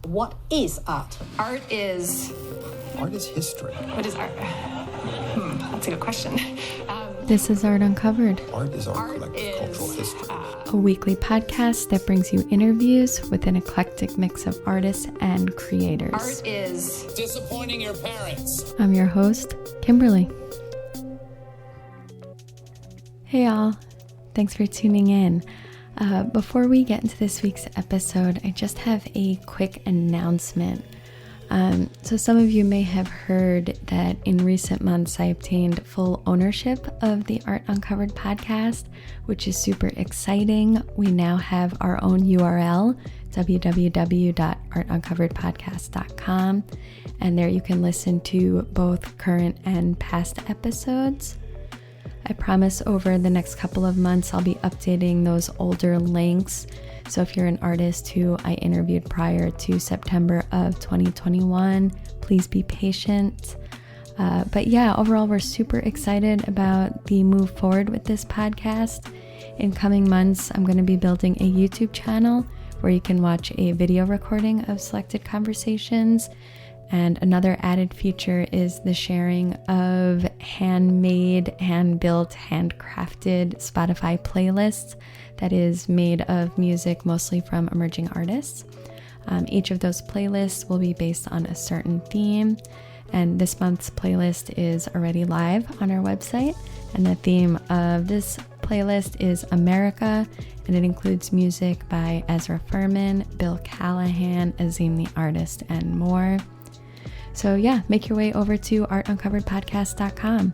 What is art? Art is history. What is art? That's a good question. This is Art Uncovered. Art is our collective cultural history. A weekly podcast that brings you interviews with an eclectic mix of artists and creators. Art is disappointing your parents. I'm your host, Kimberly. Hey y'all, thanks for tuning in. Before we get into this week's episode, I just have a quick announcement. So some of you may have heard that in recent months I obtained full ownership of the Art Uncovered podcast, which is super exciting. We now have our own URL, www.artuncoveredpodcast.com, and there you can listen to both current and past episodes. I promise over the next couple of months I'll be updating those older links. So if you're an artist who I interviewed prior to September of 2021, please be patient. But yeah, overall, we're super excited about the move forward with this podcast. In coming months, I'm going to be building a YouTube channel where you can watch a video recording of selected conversations. And another added feature is the sharing of handmade, hand-built, handcrafted Spotify playlists that is made of music mostly from emerging artists. Each of those playlists will be based on a certain theme, and this month's playlist is already live on our website, and the theme of this playlist is America, and it includes music by Ezra Furman, Bill Callahan, Azim the Artist, and more. So yeah, make your way over to artuncoveredpodcast.com.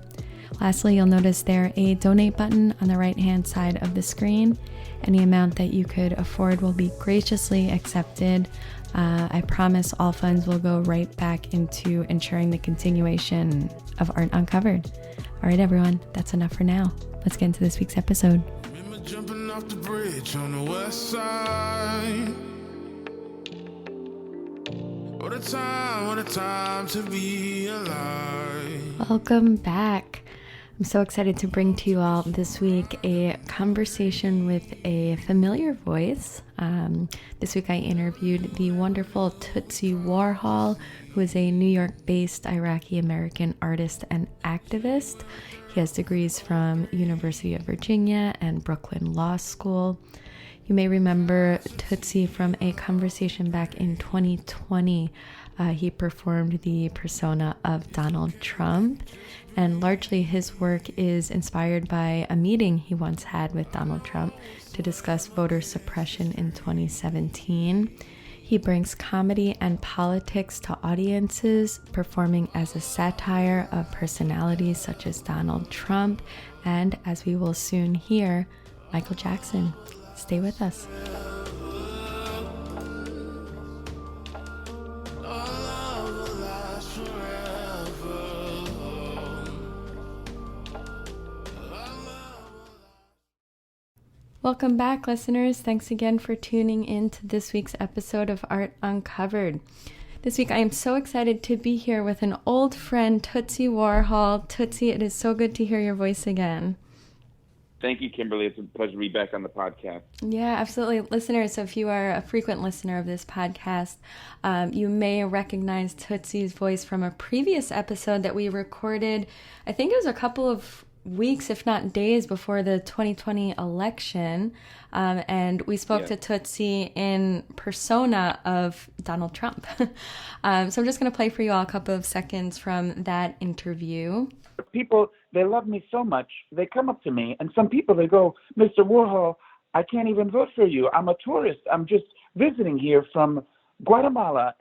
Lastly, you'll notice there a donate button on the right-hand side of the screen. Any amount that you could afford will be graciously accepted. I promise all funds will go right back into ensuring the continuation of Art Uncovered. All right, everyone, that's enough for now. Let's get into this week's episode. Remember jumping off the bridge on the west side. What a time to be alive. Welcome back. I'm so excited to bring to you all this week a conversation with a familiar voice. This week I interviewed the wonderful Tootsie Warhol, who is a New York-based Iraqi-American artist and activist. He has degrees from University of Virginia and Brooklyn Law School. You may remember Tootsie from a conversation back in 2020. He performed the persona of Donald Trump, and largely his work is inspired by a meeting he once had with Donald Trump to discuss voter suppression in 2017. He brings comedy and politics to audiences, performing as a satire of personalities such as Donald Trump and, as we will soon hear, Michael Jackson. Stay with us. Welcome back, listeners. Thanks again for tuning in to this week's episode of Art Uncovered. This week, I am so excited to be here with an old friend, Tootsie Warhol. Tootsie, it is so good to hear your voice again. Thank you, Kimberly. It's a pleasure to be back on the podcast. Yeah, absolutely. Listeners, so if you are a frequent listener of this podcast, you may recognize Tootsie's voice from a previous episode that we recorded. I think it was a couple of weeks, if not days, before the 2020 election. And we spoke to Tootsie in persona of Donald Trump. So I'm just going to play for you all a couple of seconds from that interview. People, they love me so much. They come up to me, and some people, they go, Mr. Warhol, I can't even vote for you. I'm a tourist. I'm just visiting here from Guatemala,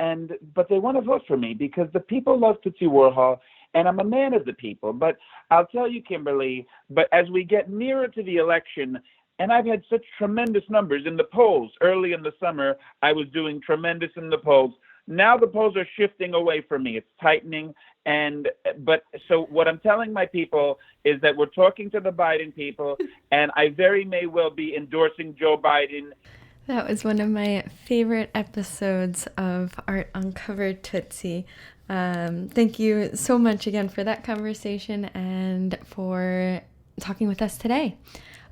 but they want to vote for me because the people love Tootsie Warhol, and I'm a man of the people. But I'll tell you, Kimberly, but as we get nearer to the election, and I've had such tremendous numbers in the polls. Early in the summer, I was doing tremendous in the polls. Now the polls are shifting away from me. It's tightening. But so what I'm telling my people is that we're talking to the Biden people, and I very may well be endorsing Joe Biden. That was one of my favorite episodes of Art Uncovered, Tootsie. Thank you so much again for that conversation and for talking with us today.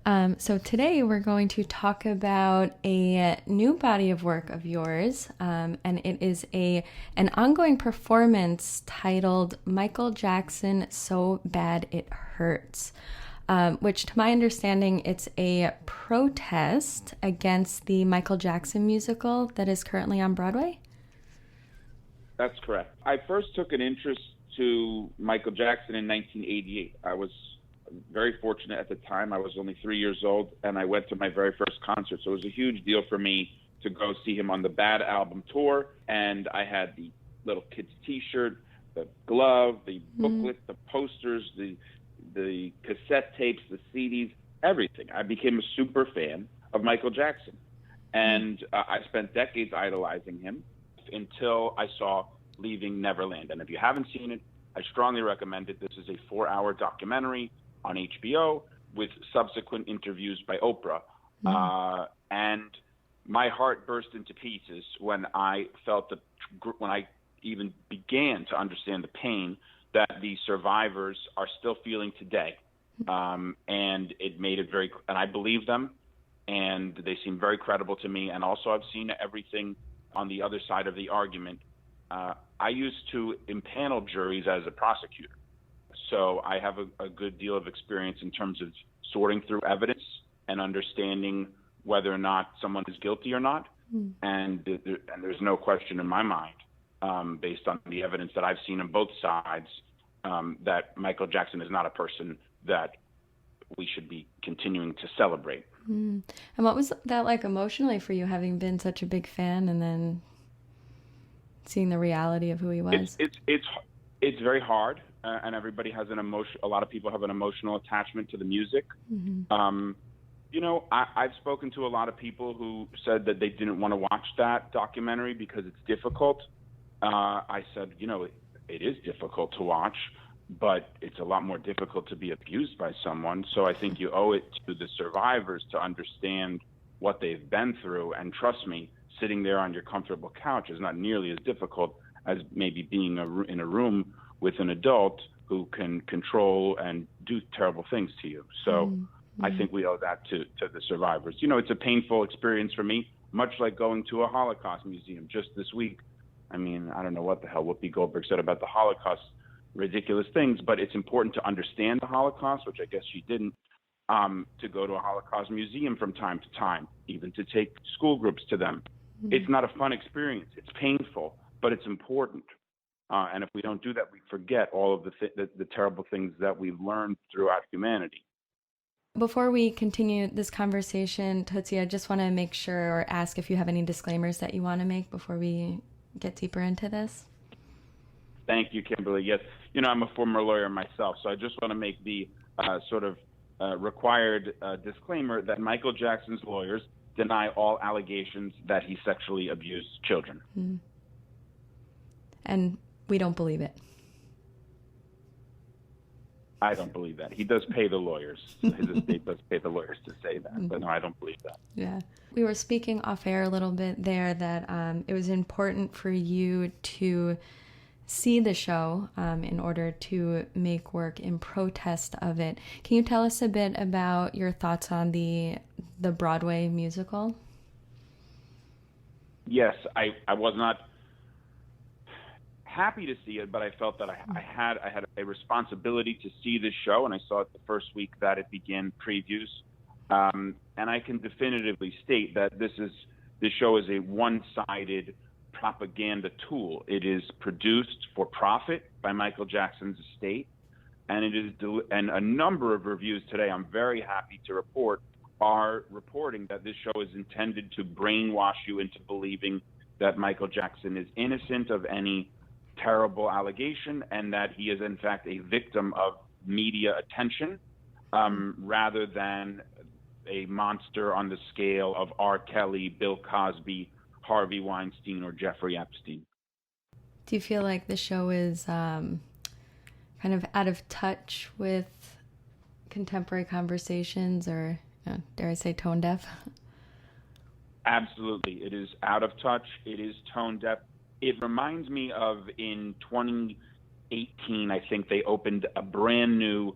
So today we're going to talk about a new body of work of yours, and it is an ongoing performance titled Michael Jackson So Bad It Hurts, which to my understanding, it's a protest against the Michael Jackson musical that is currently on Broadway? That's correct. I first took an interest to Michael Jackson in 1988. I was very fortunate at the time. I was only 3 years old, and I went to my very first concert. So it was a huge deal for me to go see him on the Bad album tour. And I had the little kid's T-shirt, the glove, the booklet, the posters, the cassette tapes, the CDs, everything. I became a super fan of Michael Jackson. And I spent decades idolizing him until I saw Leaving Neverland. And if you haven't seen it, I strongly recommend it. This is a 4-hour documentary on HBO with subsequent interviews by Oprah. And my heart burst into pieces when I felt when I even began to understand the pain that the survivors are still feeling today. And it made it and I believe them, and they seem very credible to me. And also I've seen everything on the other side of the argument. I used to impanel juries as a prosecutor. So I have a good deal of experience in terms of sorting through evidence and understanding whether or not someone is guilty or not. And there's no question in my mind, based on the evidence that I've seen on both sides, that Michael Jackson is not a person that we should be continuing to celebrate. And what was that like emotionally for you, having been such a big fan and then seeing the reality of who he was? It's very hard. And everybody has a lot of people have an emotional attachment to the music. I've spoken to a lot of people who said that they didn't want to watch that documentary because it's difficult. I said, it is difficult to watch, but it's a lot more difficult to be abused by someone. So I think you owe it to the survivors to understand what they've been through. And trust me, sitting there on your comfortable couch is not nearly as difficult as maybe being in a room with an adult who can control and do terrible things to you. So I think we owe that to the survivors. It's a painful experience for me, much like going to a Holocaust museum just this week. I mean, I don't know what the hell Whoopi Goldberg said about the Holocaust, ridiculous things, but it's important to understand the Holocaust, which I guess she didn't, to go to a Holocaust museum from time to time, even to take school groups to them. It's not a fun experience. It's painful, but it's important. And if we don't do that, we forget all of the terrible things that we've learned throughout humanity. Before we continue this conversation, Tootsie, I just want to make sure or ask if you have any disclaimers that you want to make before we get deeper into this. Thank you, Kimberly. Yes, I'm a former lawyer myself, so I just want to make the required disclaimer that Michael Jackson's lawyers deny all allegations that he sexually abused children. And we don't believe it. I don't believe that. He does pay the lawyers. His estate does pay the lawyers to say that. But no, I don't believe that. Yeah. We were speaking off air a little bit there that it was important for you to see the show in order to make work in protest of it. Can you tell us a bit about your thoughts on the Broadway musical? Yes, I was not happy to see it, but I felt that I had a responsibility to see this show, and I saw it the first week that it began previews. And I can definitively state that this show is a one-sided propaganda tool. It is produced for profit by Michael Jackson's estate, and and a number of reviews today, I'm very happy to report, are reporting that this show is intended to brainwash you into believing that Michael Jackson is innocent of any terrible allegation and that he is in fact a victim of media attention, rather than a monster on the scale of R. Kelly, Bill Cosby, Harvey Weinstein, or Jeffrey Epstein. Do you feel like the show is kind of out of touch with contemporary conversations, or dare I say tone deaf? Absolutely. It is out of touch. It is tone deaf. It reminds me of in 2018, I think they opened a brand new,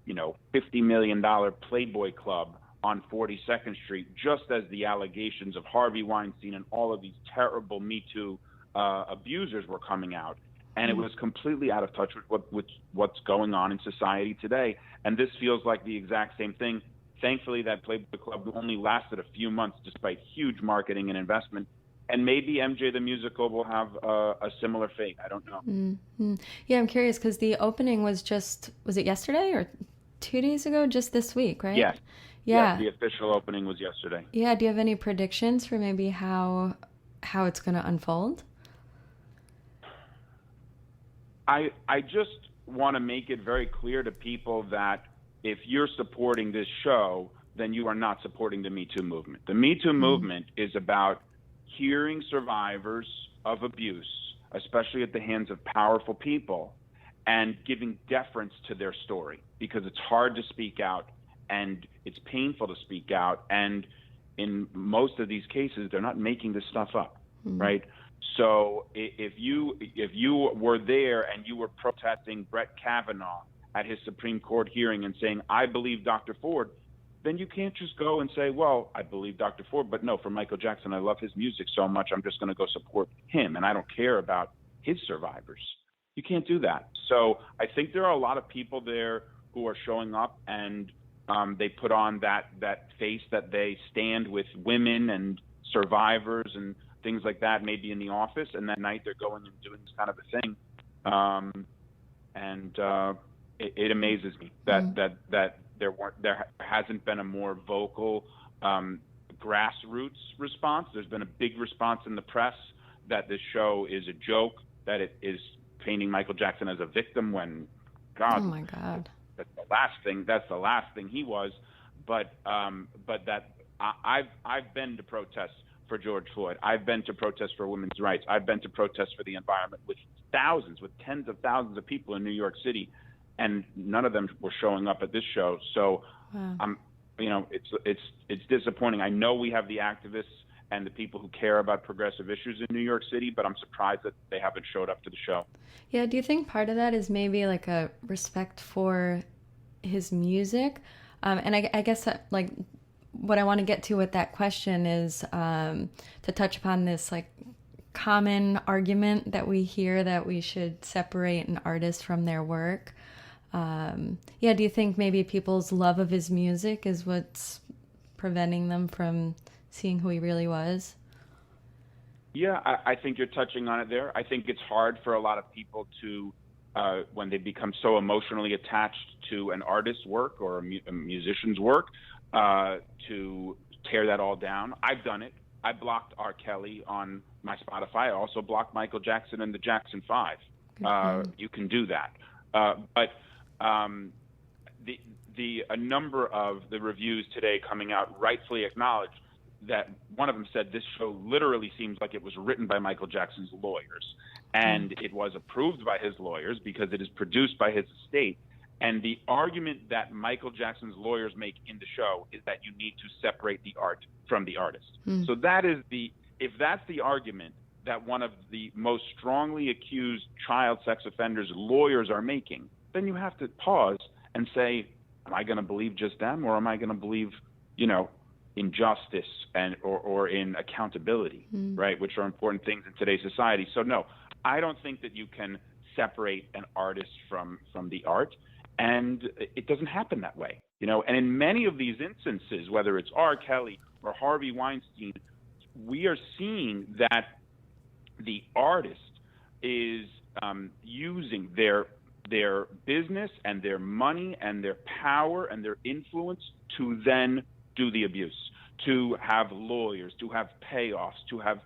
$50 million Playboy Club on 42nd Street, just as the allegations of Harvey Weinstein and all of these terrible Me Too abusers were coming out. And it was completely out of touch with what's going on in society today. And this feels like the exact same thing. Thankfully, that Playboy Club only lasted a few months despite huge marketing and investment. And maybe MJ the Musical will have a similar fate. I don't know. Mm-hmm. Yeah, I'm curious because the opening was it yesterday or 2 days ago? Just this week, right? Yes. Yeah. Yes, the official opening was yesterday. Yeah. Do you have any predictions for maybe how it's going to unfold? I just want to make it very clear to people that if you're supporting this show, then you are not supporting the Me Too movement. The Me Too movement is about hearing survivors of abuse, especially at the hands of powerful people, and giving deference to their story, because it's hard to speak out and it's painful to speak out. And in most of these cases, they're not making this stuff up, right? So if you were there and you were protesting Brett Kavanaugh at his Supreme Court hearing and saying, I believe Dr. Ford, then you can't just go and say, well, I believe Dr. Ford, but no, for Michael Jackson, I love his music so much, I'm just going to go support him, and I don't care about his survivors. You can't do that. So I think there are a lot of people there who are showing up, and they put on that face that they stand with women and survivors and things like that, maybe in the office, and that night they're going and doing this kind of a thing. It amazes me that there hasn't been a more vocal grassroots response. There's been a big response in the press that this show is a joke, that it is painting Michael Jackson as a victim when, God, oh my God, that's the last thing he was. But that I've been to protests for George Floyd. I've been to protests for women's rights. I've been to protests for the environment with tens of thousands of people in New York City, and none of them were showing up at this show. So, wow. It's disappointing. I know we have the activists and the people who care about progressive issues in New York City, but I'm surprised that they haven't showed up to the show. Yeah, do you think part of that is maybe like a respect for his music? And I guess that, like, what I want to get to with that question is to touch upon this like common argument that we hear that we should separate an artist from their work. Do you think maybe people's love of his music is what's preventing them from seeing who he really was? Yeah, I think you're touching on it there. I think it's hard for a lot of people to, when they become so emotionally attached to an artist's work or a musician's work, to tear that all down. I've done it. I blocked R. Kelly on my Spotify. I also blocked Michael Jackson and the Jackson 5. You can do that. But a number of the reviews today coming out rightfully acknowledged that one of them said this show literally seems like it was written by Michael Jackson's lawyers, and it was approved by his lawyers because it is produced by his estate. And the argument that Michael Jackson's lawyers make in the show is that you need to separate the art from the artist. So that is if that's the argument that one of the most strongly accused child sex offenders' lawyers are making, then you have to pause and say, am I going to believe just them, or am I going to believe, in justice or in accountability, right, which are important things in today's society. So no, I don't think that you can separate an artist from the art. And it doesn't happen that way, And in many of these instances, whether it's R. Kelly or Harvey Weinstein, we are seeing that the artist is using their business and their money and their power and their influence to then do the abuse, to have lawyers, to have payoffs, to have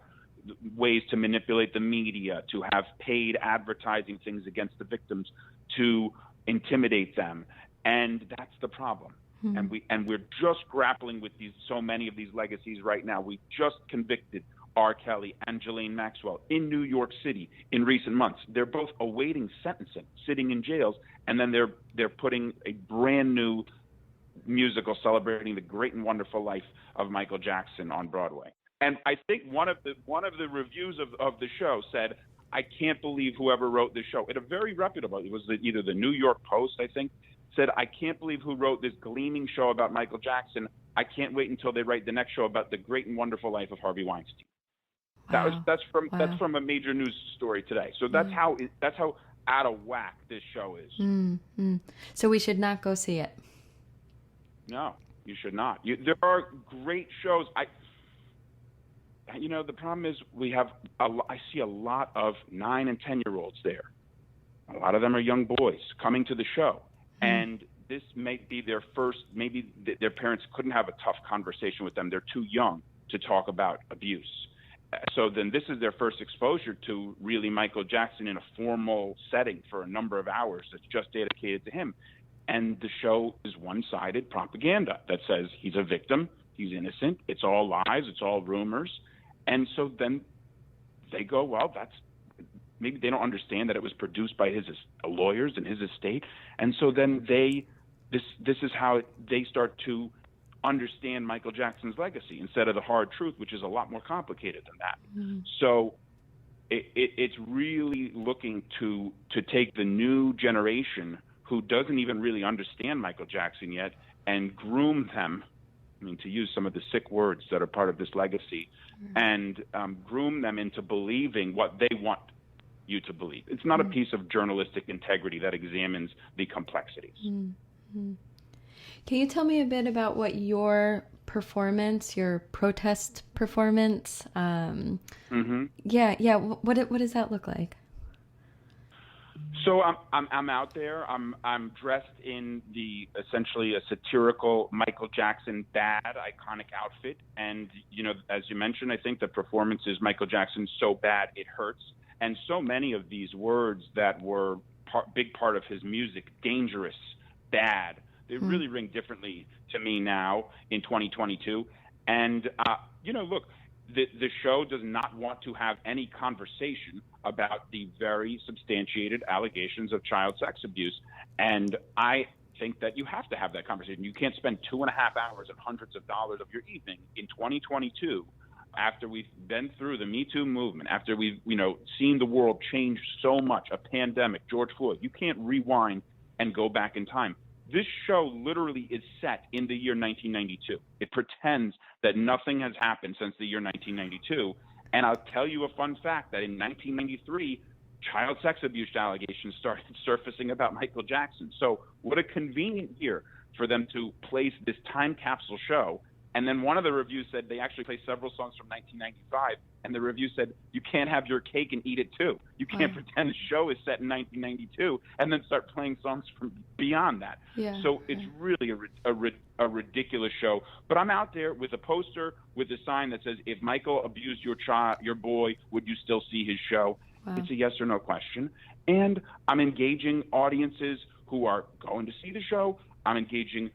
ways to manipulate the media, to have paid advertising things against the victims, to intimidate them. And that's the problem. And we're just grappling with so many of these legacies right now. We just convicted R. Kelly and Ghislaine Maxwell in New York City in recent months. They're both awaiting sentencing, sitting in jails, and then they're putting a brand new musical celebrating the great and wonderful life of Michael Jackson on Broadway. And I think one of the reviews of the show said, I can't believe whoever wrote this show. It a very reputable, it was either the New York Post, I think, said, I can't believe who wrote this gleaming show about Michael Jackson I can't wait until they write the next show about the great and wonderful life of Harvey Weinstein. Wow. That's from a major news story today. So that's how out of whack this show is. So we should not go see it. No, you should not. There are great shows. The problem is I see a lot of 9 and 10-year-olds there. A lot of them are young boys coming to the show, and this may be their first. Maybe their parents couldn't have a tough conversation with them. They're too young to talk about abuse. So then this is their first exposure to really Michael Jackson in a formal setting for a number of hours that's just dedicated to him. And the show is one-sided propaganda that says he's a victim, he's innocent, it's all lies, it's all rumors. And so then they go, well, maybe they don't understand that it was produced by his lawyers and his estate. And so then this is how they start to understand Michael Jackson's legacy instead of the hard truth, which is a lot more complicated than that. So it's really looking to take the new generation who doesn't even really understand Michael Jackson yet and groom them, to use some of the sick words that are part of this legacy, and groom them into believing what they want you to believe. It's not a piece of journalistic integrity that examines the complexities. Can you tell me a bit about what your performance, your protest performance, what does that look like? So I'm out there. I'm dressed in essentially a satirical Michael Jackson bad iconic outfit, and as you mentioned, I think the performance is Michael Jackson so bad it hurts, and so many of these words that were big part of his music, dangerous, bad, they really ring differently to me now in 2022. And look, the show does not want to have any conversation about the very substantiated allegations of child sex abuse. And I think that you have to have that conversation. You can't spend 2.5 hours and hundreds of dollars of your evening in 2022 after we've been through the Me Too movement, after we've, seen the world change so much, a pandemic, George Floyd. You can't rewind and go back in time. This show literally is set in the year 1992. It pretends that nothing has happened since the year 1992. And I'll tell you a fun fact that in 1993, child sex abuse allegations started surfacing about Michael Jackson. So what a convenient year for them to place this time capsule show. And then one of the reviews said they actually play several songs from 1995, and the review said, you can't have your cake and eat it too. You can't pretend the show is set in 1992 and then start playing songs from beyond that. So it's really a ridiculous show. But I'm out there with a poster with a sign that says, if Michael abused your boy, would you still see his show? It's a yes or no question. And I'm engaging audiences who are going to see the show. I'm engaging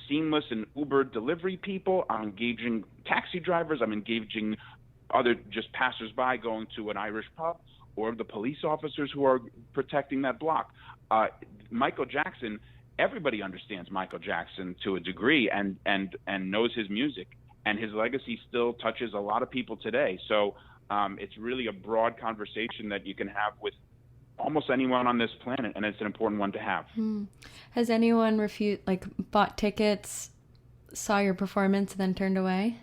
Seamless and Uber delivery people. I'm engaging taxi drivers. I'm engaging other just passersby going to an Irish pub, or the police officers who are protecting that block. Michael Jackson, everybody understands Michael Jackson to a degree and knows his music, and his legacy still touches a lot of people today. So it's really a broad conversation that you can have with almost anyone on this planet, and it's an important one to have. Has anyone bought tickets, saw your performance, and then turned away?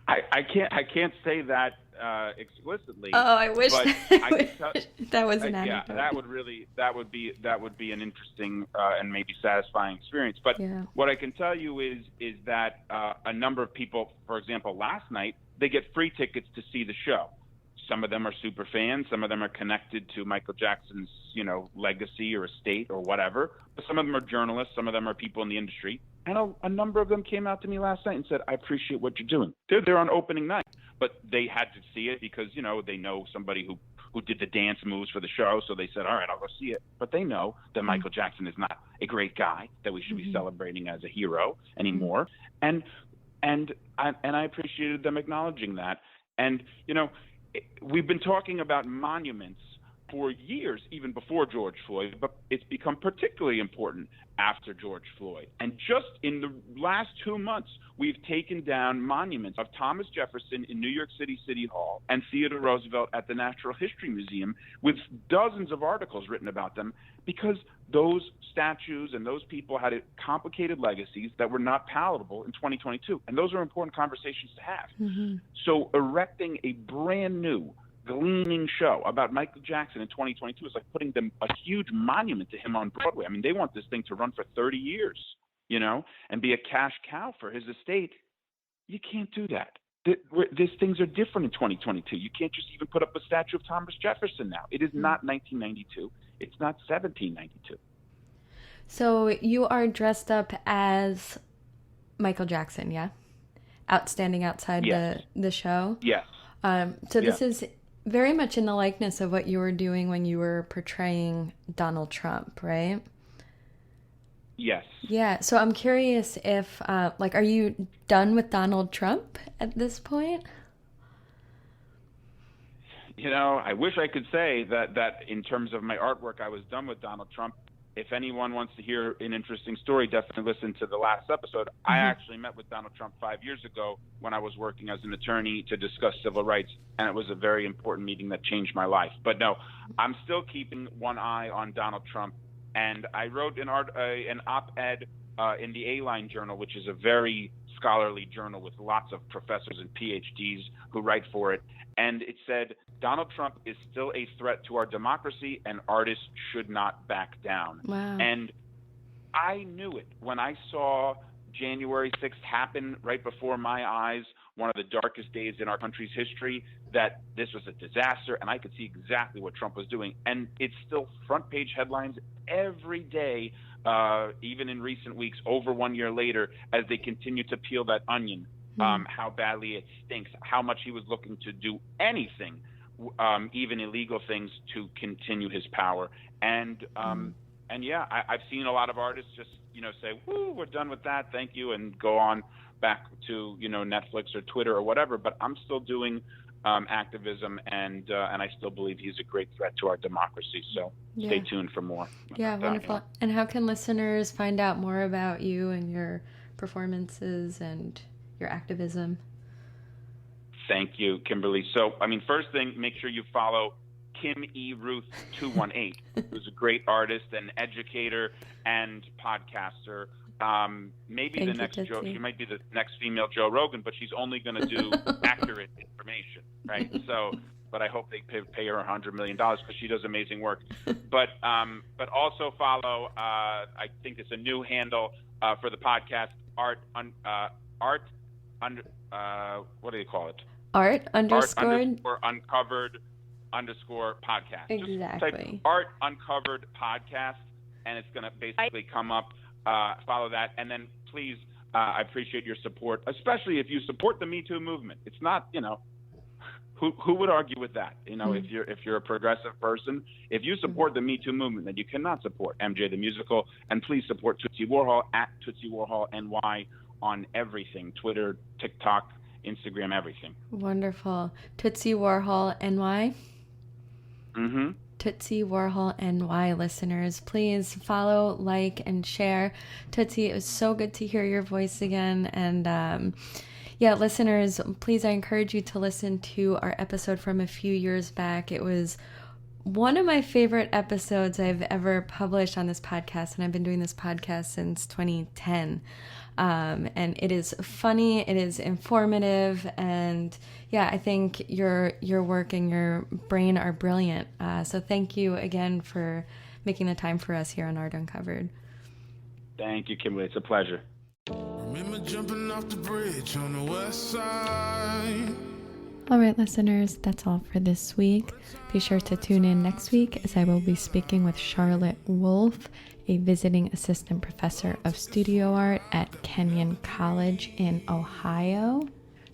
I can't say that explicitly. Oh, I wish that was an anecdote. Yeah, that would be an interesting and maybe satisfying experience. But what I can tell you is that a number of people, for example, last night, they get free tickets to see the show. Some of them are super fans. Some of them are connected to Michael Jackson's, legacy or estate or whatever. But some of them are journalists. Some of them are people in the industry. And a number of them came out to me last night and said, I appreciate what you're doing. They're there on opening night. But they had to see it because, they know somebody who did the dance moves for the show. So they said, all right, I'll go see it. But they know that Michael Jackson is not a great guy that we should be celebrating as a hero anymore. And I appreciated them acknowledging that. And, we've been talking about monuments for years, even before George Floyd, but it's become particularly important after George Floyd. And just in the last 2 months, we've taken down monuments of Thomas Jefferson in New York City City Hall and Theodore Roosevelt at the Natural History Museum, with dozens of articles written about them, because those statues and those people had complicated legacies that were not palatable in 2022. And those are important conversations to have. Mm-hmm. So erecting a brand new gleaming show about Michael Jackson in 2022 is like putting them a huge monument to him on Broadway. I mean, they want this thing to run for 30 years, and be a cash cow for his estate. You can't do that. These things are different in 2022. You can't just even put up a statue of Thomas Jefferson now. It is not 1992. It's not 1792. So you are dressed up as Michael Jackson, yeah? Outstanding outside Yes. the show? Yes. So this is very much in the likeness of what you were doing when you were portraying Donald Trump, right? Yes. Yeah. So I'm curious if, are you done with Donald Trump at this point? I wish I could say that in terms of my artwork, I was done with Donald Trump. If anyone wants to hear an interesting story, definitely listen to the last episode. Mm-hmm. I actually met with Donald Trump 5 years ago when I was working as an attorney to discuss civil rights, and it was a very important meeting that changed my life. But no, I'm still keeping one eye on Donald Trump, and I wrote an op-ed in the A-Line Journal, which is a very scholarly journal with lots of professors and PhDs who write for it, and it said, Donald Trump is still a threat to our democracy, and artists should not back down. Wow. And I knew it when I saw January 6th happen right before my eyes, one of the darkest days in our country's history, that this was a disaster, and I could see exactly what Trump was doing. And it's still front page headlines every day, even in recent weeks, over 1 year later, as they continue to peel that onion, how badly it stinks, how much he was looking to do anything, even illegal things, to continue his power. And yeah, I've seen a lot of artists just say, "Woo, we're done with that, thank you," and go on back to Netflix or Twitter or whatever. But I'm still doing activism, and I still believe he's a great threat to our democracy. So stay tuned for more. Yeah, wonderful. And how can listeners find out more about you and your performances and your activism? Thank you, Kimberly. So, first thing, make sure you follow Kim E. Ruth 218, who's a great artist and educator and podcaster. Maybe Thank the next you, Joe, Tootsie. she might be the next female Joe Rogan, but she's only going to do accurate information, right? So, but I hope they pay her $100 million because she does amazing work. But also follow, I think it's a new handle for the podcast, what do you call it? Art underscore uncovered underscore podcast. Exactly. Just type Art Uncovered Podcast, and it's going to basically come up. Follow that, and then please, I appreciate your support, especially if you support the Me Too movement. It's not, who would argue with that? If you're a progressive person, if you support the Me Too movement, then you cannot support MJ the Musical. And please support Tootsie Warhol at Tootsie Warhol NY on everything: Twitter, TikTok, Instagram, everything. Wonderful. Tootsie Warhol NY. Mm-hmm. Tootsie Warhol NY listeners, please follow, like, and share. Tootsie, it was so good to hear your voice again. And listeners, please, I encourage you to listen to our episode from a few years back. It was one of my favorite episodes I've ever published on this podcast, and I've been doing this podcast since 2010. And it is funny, it is informative, and I think your work and your brain are brilliant. So thank you again for making the time for us here on Art Uncovered. Thank you, Kimberly. It's a pleasure. Remember jumping off the bridge on the west side. All right, listeners, that's all for this week. Be sure to tune in next week as I will be speaking with Charlotte Wolf, a visiting assistant professor of studio art at Kenyon College in Ohio.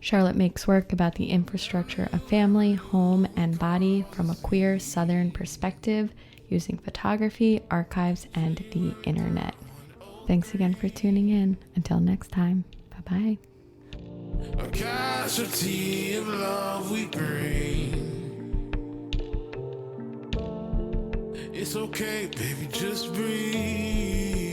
Charlotte makes work about the infrastructure of family, home, and body from a queer Southern perspective using photography, archives, and the internet. Thanks again for tuning in. Until next time, bye-bye. A casualty of love we bring. it's okay, baby, just breathe.